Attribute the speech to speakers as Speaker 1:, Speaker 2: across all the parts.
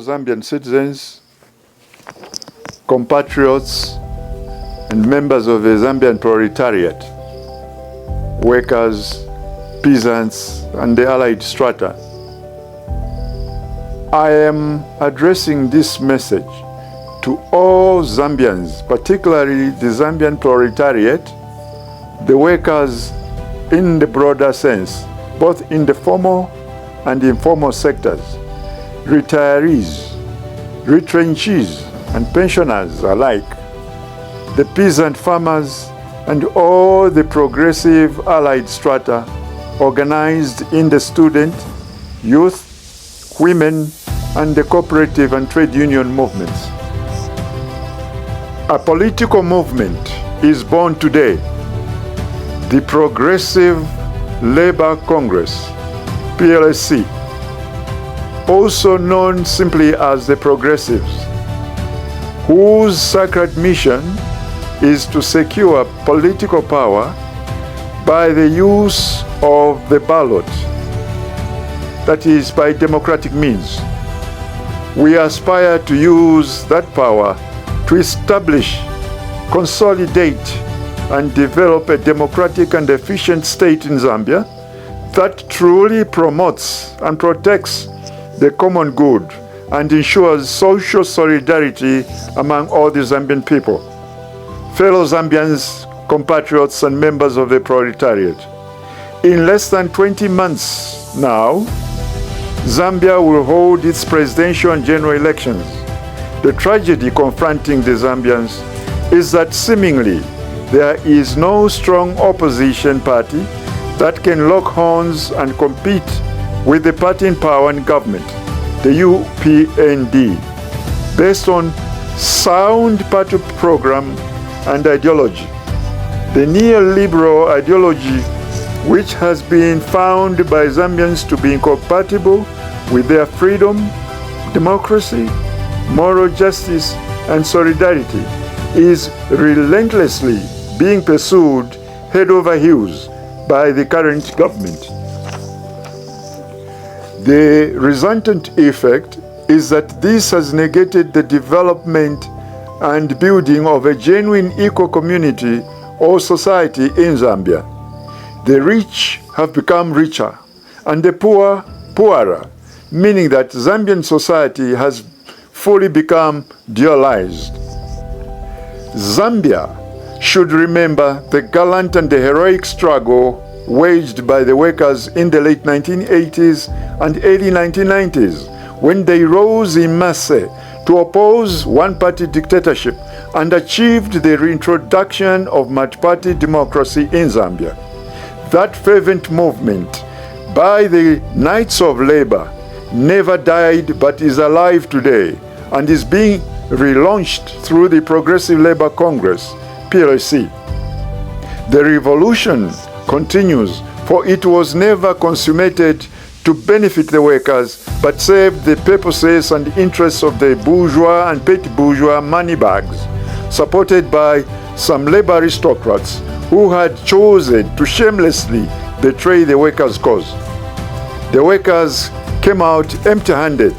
Speaker 1: Zambian citizens, compatriots, and members of the Zambian proletariat, workers, peasants, and the allied strata. I am addressing this message to all Zambians, particularly the Zambian proletariat, the workers in the broader sense, both in the formal and informal sectors, retirees, retrenchees, and pensioners alike, the peasant farmers, and all the progressive allied strata organized in the student, youth, women, and the cooperative and trade union movements. A political movement is born today, the Progressive Labour Congress, P.L.C., also known simply as the Progressives, whose sacred mission is to secure political power by the use of the ballot, that is, by democratic means. We aspire to use that power to establish, consolidate, and develop a democratic and efficient state in Zambia that truly promotes and protects the common good and ensures social solidarity among all the Zambian people. Fellow Zambians, compatriots, and members of the proletariat, in less than 20 months now, Zambia will hold its presidential and general elections. The tragedy confronting the Zambians is that seemingly there is no strong opposition party that can lock horns and compete with the party in power and government, the UPND, based on sound party program and ideology. The neoliberal ideology, which has been found by Zambians to be incompatible with their freedom, democracy, moral justice, and solidarity, is relentlessly being pursued head over heels by the current government. The resultant effect is that this has negated the development and building of a genuine equal community or society in Zambia. The rich have become richer and the poor poorer, meaning that Zambian society has fully become dualized. Zambia should remember the gallant and the heroic struggle waged by the workers in the late 1980s and early 1990s, when they rose in mass to oppose one-party dictatorship and achieved the reintroduction of multi-party democracy in Zambia. That fervent movement by the Knights of Labor never died but is alive today and is being relaunched through the Progressive Labour Congress, P.L.C. The revolution continues, for it was never consummated to benefit the workers, but served the purposes and interests of the bourgeois and petty bourgeois moneybags, supported by some labor aristocrats who had chosen to shamelessly betray the workers' cause. The workers came out empty-handed,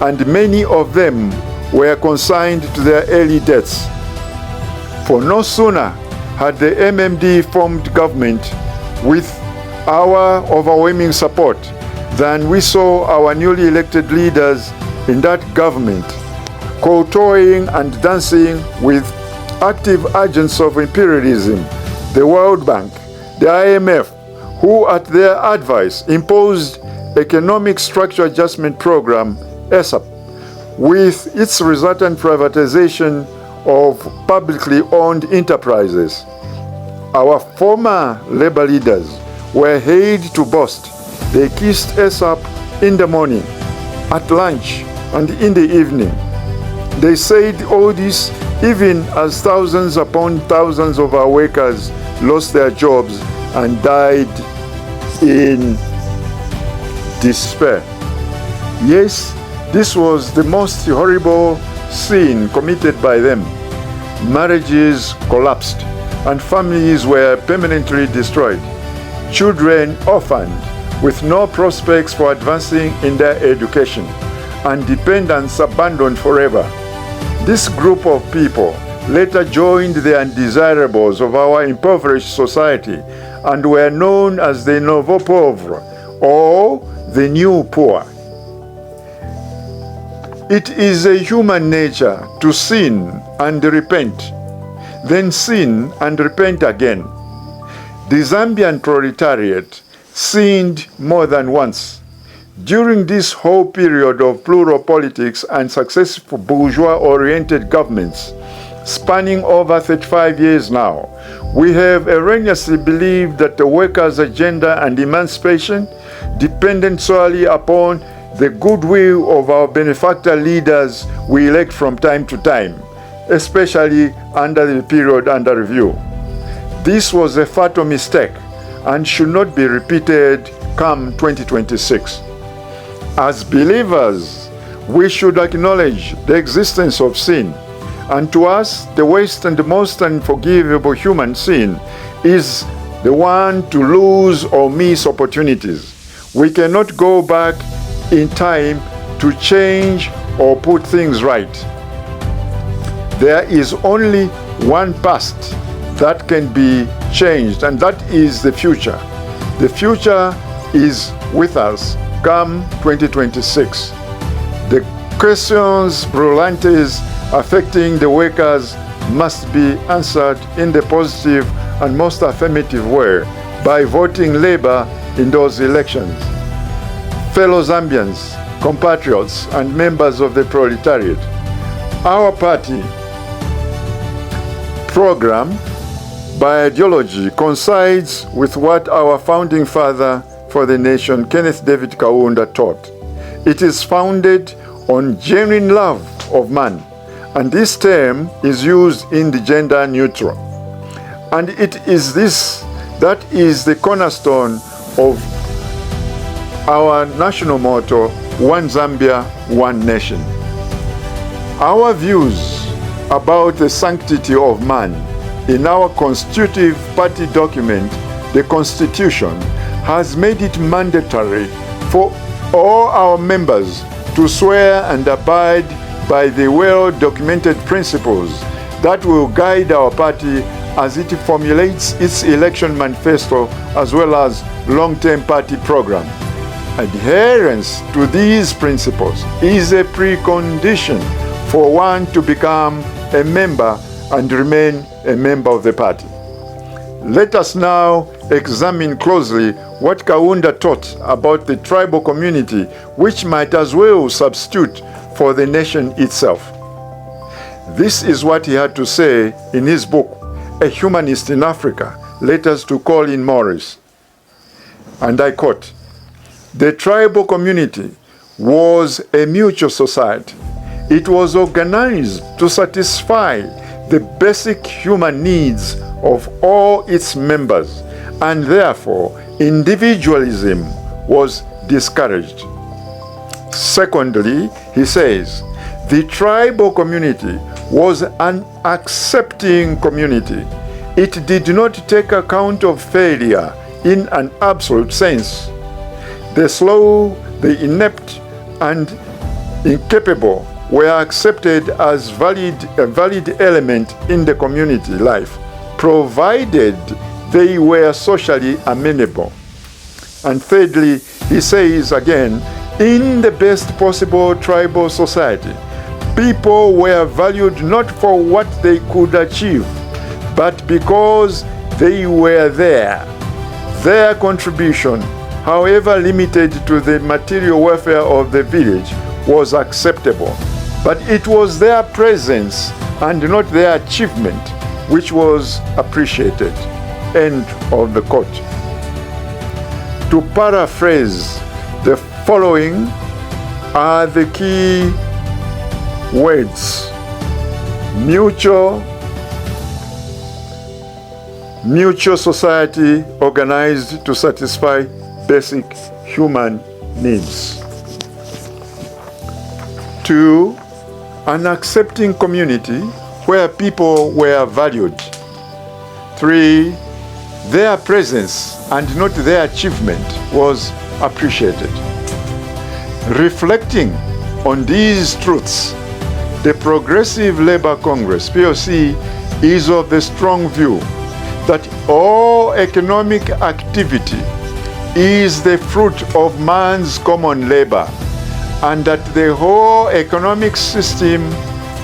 Speaker 1: and many of them were consigned to their early deaths. For no sooner had the MMD formed government with our overwhelming support than we saw our newly elected leaders in that government kowtowing and dancing with active agents of imperialism, the World Bank, the IMF, who at their advice imposed Economic Structure Adjustment Program, ESAP, with its resultant privatization of publicly owned enterprises. Our former labor leaders were hailed to boast. They kissed ESAP in the morning, at lunch, and in the evening. They said all this even as thousands upon thousands of our workers lost their jobs and died in despair. Yes, this was the most horrible sin committed by them. Marriages collapsed and families were permanently destroyed. Children orphaned with no prospects for advancing in their education. and dependence abandoned forever. This group of people later joined the undesirables of our impoverished society and were known as the nouveaux pauvres, or the new poor. It is a human nature to sin and repent, then sin and repent again. The Zambian proletariat sinned more than once. During this whole period of plural politics and successful bourgeois-oriented governments, spanning over 35 years now, we have erroneously believed that the workers' agenda and emancipation depended solely upon the goodwill of our benefactor leaders we elect from time to time, especially under the period under review. This was a fatal mistake and should not be repeated come 2026. As believers, we should acknowledge the existence of sin, and to us, the worst and the most unforgivable human sin is the one to lose or miss opportunities. We cannot go back in time to change or put things right. There is only one past that can be changed, and that is the future. The future is with us come 2026. The questions brillantes affecting the workers must be answered in the positive and most affirmative way by voting Labour in those elections. Fellow Zambians, compatriots, and members of the proletariat, our party program by ideology coincides with what our founding father for the nation, Kenneth David Kaunda, taught. It is founded on genuine love of man, and this term is used in the gender neutral. And it is this that is the cornerstone of our national motto, One Zambia, One Nation. Our views about the sanctity of man in our constitutive party document, the Constitution, has made it mandatory for all our members to swear and abide by the well-documented principles that will guide our party as it formulates its election manifesto as well as long-term party program. Adherence to these principles is a precondition for one to become a member and remain a member of the party. Let us now examine closely what Kaunda taught about the tribal community, which might as well substitute for the nation itself. This is what he had to say in his book, A Humanist in Africa, Letters to Colin Morris. And I quote, "The tribal community was a mutual society. It was organized to satisfy the basic human needs of all its members, and therefore individualism was discouraged." Secondly, he says, the tribal community was an accepting community. It did not take account of failure in an absolute sense. The slow, the inept, and incapable were accepted as a valid element in the community life, provided they were socially amenable. And thirdly, he says again, in the best possible tribal society, people were valued not for what they could achieve, but because they were there. Their contribution, however limited to the material welfare of the village, was acceptable. But it was their presence and not their achievement which was appreciated. End of the quote. To paraphrase, the following are the key words: mutual society organized to satisfy basic human needs. 2, an accepting community where people were valued. 3, their presence and not their achievement was appreciated. Reflecting on these truths, the Progressive Labour Congress, P.L.C., is of the strong view that all economic activity is the fruit of man's common labor, and that the whole economic system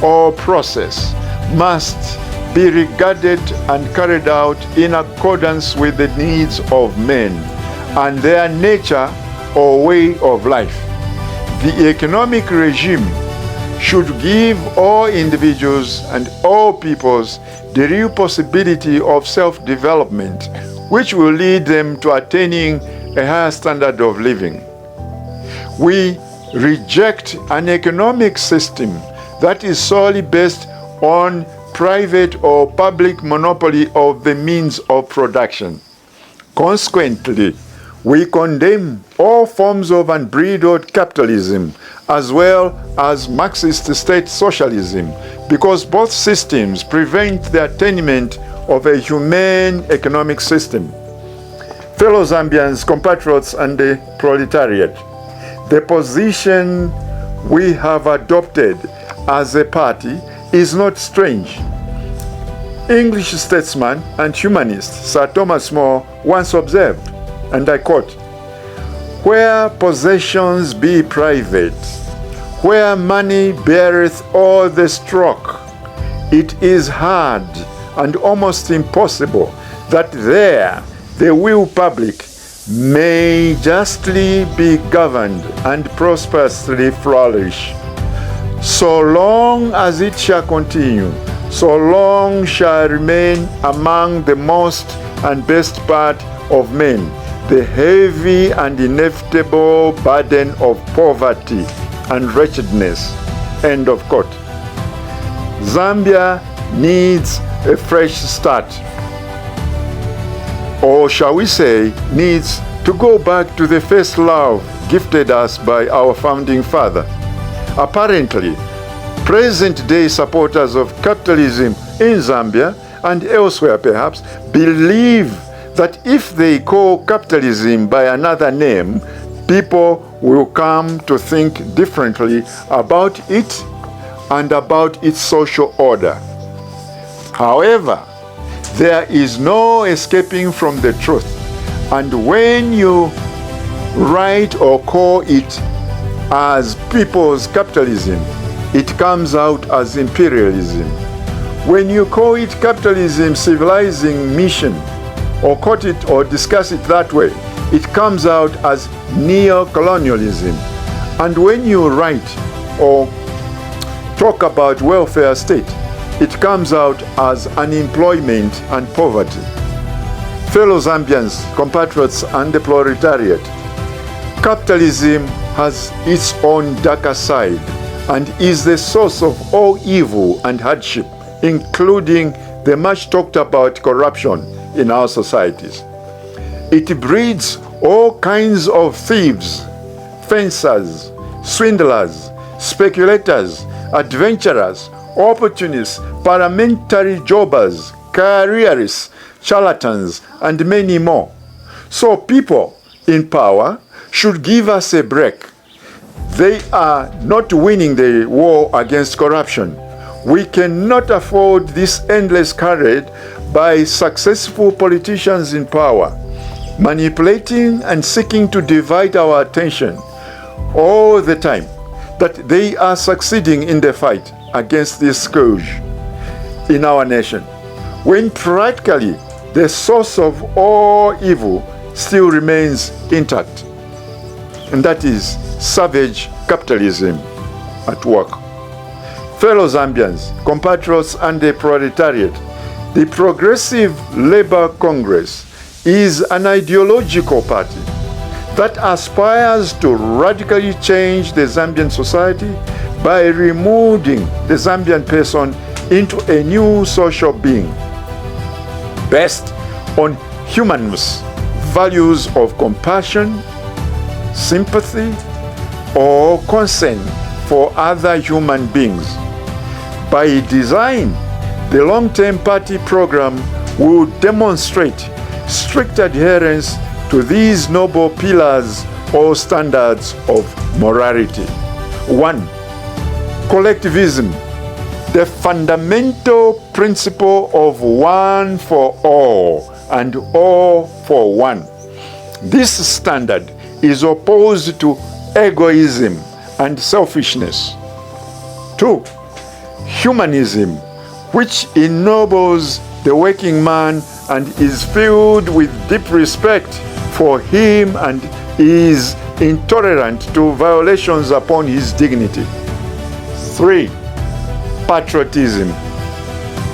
Speaker 1: or process must be regarded and carried out in accordance with the needs of men and their nature or way of life. The economic regime should give all individuals and all peoples the real possibility of self-development, which will lead them to attaining a higher standard of living. We reject an economic system that is solely based on private or public monopoly of the means of production. Consequently, we condemn all forms of unbridled capitalism as well as Marxist state socialism, because both systems prevent the attainment of a humane economic system. Fellow Zambians, compatriots, and the proletariat, the position we have adopted as a party is not strange. English statesman and humanist Sir Thomas More once observed, and I quote, "Where possessions be private, where money beareth all the stroke, it is hard and almost impossible that there the will public may justly be governed and prosperously flourish. So long as it shall continue, so long shall remain among the most and best part of men the heavy and inevitable burden of poverty and wretchedness." End of quote. Zambia needs a fresh start. Or shall we say, needs to go back to the first love gifted us by our founding father. Apparently, present-day supporters of capitalism in Zambia and elsewhere perhaps believe that if they call capitalism by another name, people will come to think differently about it and about its social order. However, there is no escaping from the truth, and when you write or call it as people's capitalism, it comes out as imperialism. When you call it capitalism civilizing mission, or quote it or discuss it that way, it comes out as neo-colonialism. And when you write or talk about welfare state, it comes out as unemployment and poverty. Fellow Zambians, compatriots, and the proletariat, capitalism has its own darker side and is the source of all evil and hardship, including the much talked about corruption in our societies. It breeds all kinds of thieves, fencers, swindlers, speculators, adventurers, opportunists, parliamentary jobbers, careerists, charlatans, and many more. So people in power should give us a break. They are not winning the war against corruption. We cannot afford this endless charade by successful politicians in power, manipulating and seeking to divide our attention all the time that they are succeeding in the fight against this scourge in our nation, when practically the source of all evil still remains intact, and that is savage capitalism at work. Fellow Zambians, compatriots, and the proletariat, the Progressive Labour Congress is an ideological party that aspires to radically change the Zambian society by removing the Zambian person into a new social being based on humanist values of compassion, sympathy, or concern for other human beings. By design, the long-term party program will demonstrate strict adherence to these noble pillars or standards of morality. 1. Collectivism, the fundamental principle of one for all and all for one. This standard is opposed to egoism and selfishness. 2. Humanism, which ennobles the working man and is filled with deep respect for him and is intolerant to violations upon his dignity. 3. Patriotism,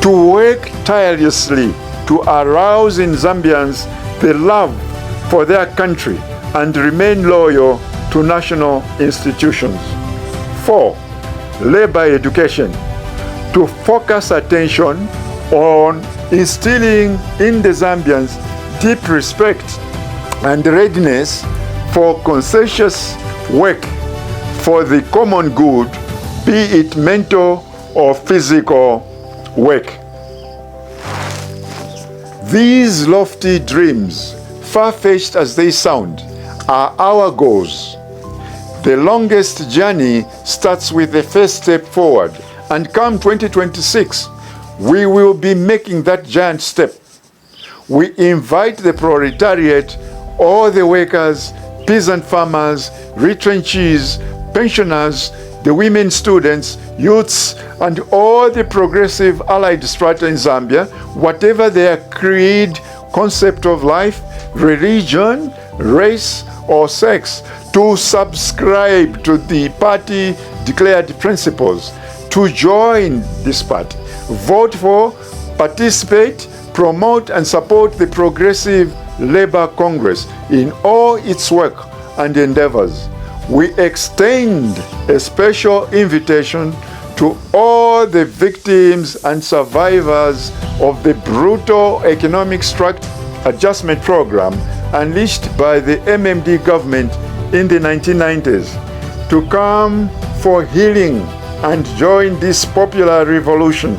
Speaker 1: to work tirelessly to arouse in Zambians the love for their country and remain loyal to national institutions. 4. Labor education, to focus attention on instilling in the Zambians deep respect and readiness for conscientious work for the common good, be it mental or physical work. These lofty dreams, far-fetched as they sound, are our goals. The longest journey starts with the first step forward, and come 2026, we will be making that giant step. We invite the proletariat, all the workers, peasant farmers, retrenchees, pensioners, the women students, youths, and all the progressive allied strata in Zambia, whatever their creed, concept of life, religion, race, or sex, to subscribe to the party declared principles, to join this party, vote for, participate, promote, and support the Progressive Labour Congress in all its work and endeavors. We extend a special invitation to all the victims and survivors of the brutal economic adjustment program unleashed by the MMD government in the 1990s to come for healing and join this popular revolution,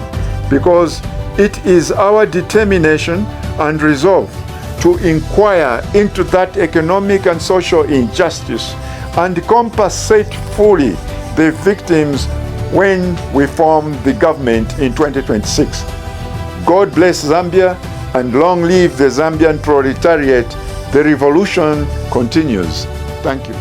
Speaker 1: because it is our determination and resolve to inquire into that economic and social injustice and compensate fully the victims when we form the government in 2026. God bless Zambia and long live the Zambian proletariat. The revolution continues. Thank you.